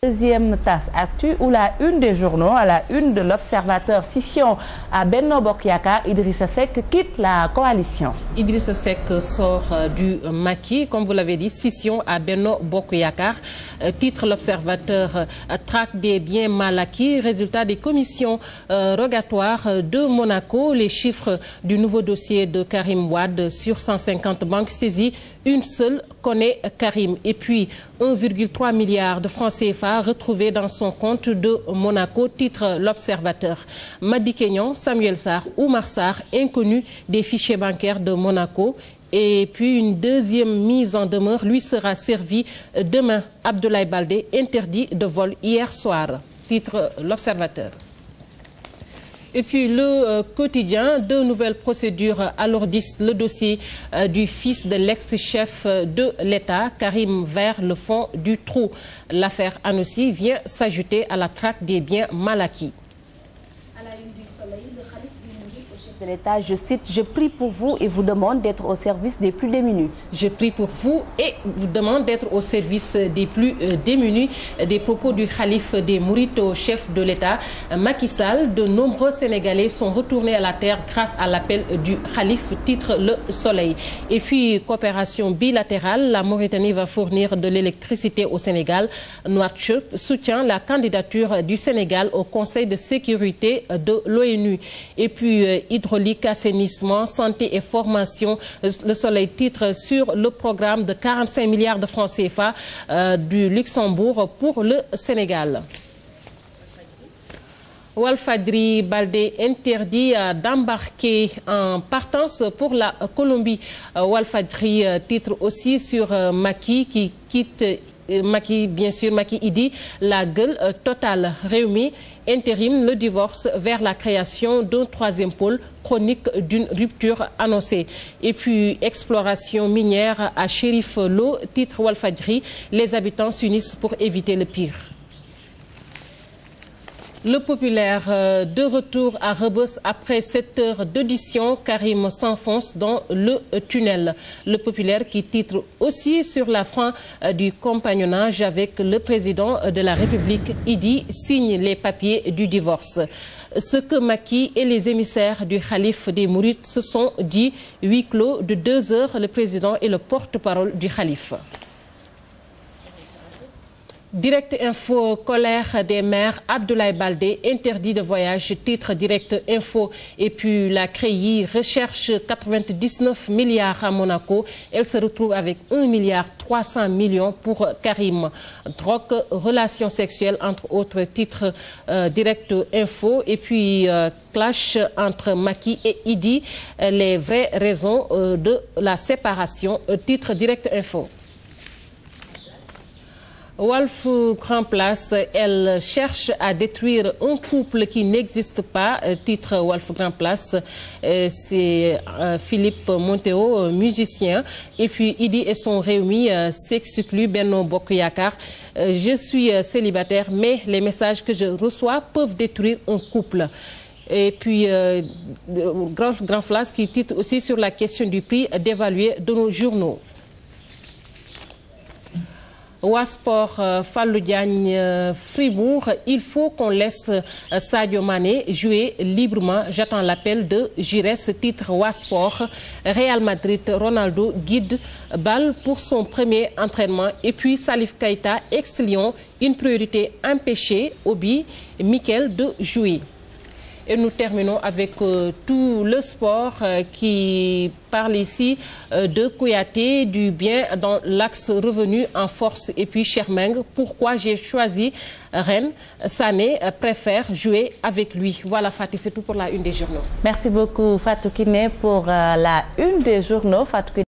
Deuxième tasse actu ou la une des journaux à la une de l'Observateur. Scission à Benno Bokk Yakaar, Idrissa Seck quitte la coalition. Idrissa Seck sort du maquis, comme vous l'avez dit, scission à Benno Bokk Yakaar. Titre l'Observateur, traque des biens mal acquis, résultat des commissions rogatoires de Monaco. Les chiffres du nouveau dossier de Karim Wade sur 150 banques saisies, une seule connaît Karim. Et puis 1,3 milliard de francs CFA retrouvés dans son compte de Monaco, titre l'Observateur. Madické Niang, Samuel Sarr, Oumar Sarr, inconnus des fichiers bancaires de Monaco. Et puis une deuxième mise en demeure lui sera servie demain. Abdoulaye Baldé, interdit de vol hier soir, titre l'Observateur. Et puis le quotidien, deux nouvelles procédures alourdissent le dossier du fils de l'ex-chef de l'État, Karim, vers le fond du trou. L'affaire Anossi vient s'ajouter à la traque des biens mal acquis. À la une du Soleil, le khalife du Mouride au chef de l'État, je cite, « Je prie pour vous et vous demande d'être au service des plus démunis ». Je prie pour vous et vous demande d'être au service des plus démunis. Des propos du khalife des Mourides au chef de l'État, Macky Sall. De nombreux Sénégalais sont retournés à la terre grâce à l'appel du khalife, titre le Soleil. Et puis, coopération bilatérale, la Mauritanie va fournir de l'électricité au Sénégal. Nouakchott soutient la candidature du Sénégal au Conseil de sécurité de l'ONU. Et puis, hydraulique, assainissement, santé et formation. Le Soleil titre sur le programme de 45 milliards de francs CFA du Luxembourg pour le Sénégal. Walfadjri, Baldé interdit d'embarquer en partance pour la Colombie. Walfadjri titre aussi sur Macky qui quitte Macky, bien sûr, Macky Idi, la gueule totale. Rewmi intérim le divorce vers la création d'un troisième pôle, chronique d'une rupture annoncée. Et puis, exploration minière à Chérif Lo, titre Walfadjri, les habitants s'unissent pour éviter le pire. Le Populaire, de retour à Rebeuss après 7 heures d'audition, Karim s'enfonce dans le tunnel. Le Populaire qui titre aussi sur la fin du compagnonnage avec le président de la République, Idi, signe les papiers du divorce. Ce que Macky et les émissaires du khalife des Mourides se sont dit, huis clos de 2 heures, le président et le porte-parole du khalife. Direct Info, colère des maires, Abdoulaye Baldé, interdit de voyage, titre Direct Info. Et puis la CREI recherche 99 milliards à Monaco. Elle se retrouve avec 1 milliard 300 millions pour Karim. Drogue, relations sexuelles, entre autres, titre Direct Info. Et puis clash entre Macky et Idi, les vraies raisons de la séparation, titre Direct Info. Walf Grand Place, elle cherche à détruire un couple qui n'existe pas, titre Walf Grand Place, c'est Philippe Montéo, musicien. Et puis Idi et son Rewmi s'excluent, Benno Bokk Yakaar. Je suis célibataire, mais les messages que je reçois peuvent détruire un couple. Et puis, Grand Place qui titre aussi sur la question du prix dévalué de nos journaux. Wasport, Fallou Diagne, Fribourg, il faut qu'on laisse Sadio Mané jouer librement. J'attends l'appel de Giresse, titre Wasport. Real Madrid, Ronaldo guide balle pour son premier entraînement. Et puis Salif Keita, ex-Lyon, une priorité empêchée, Obi, Mikel de jouer. Et nous terminons avec tout le sport qui parle ici de Kouyaté, du bien dans l'axe revenu en force. Et puis Chermeng, pourquoi j'ai choisi Rennes, Sané préfère jouer avec lui. Voilà Fatih, c'est tout pour la une des journaux. Merci beaucoup Fatou Kiné pour la une des journaux. Fatou Kiné.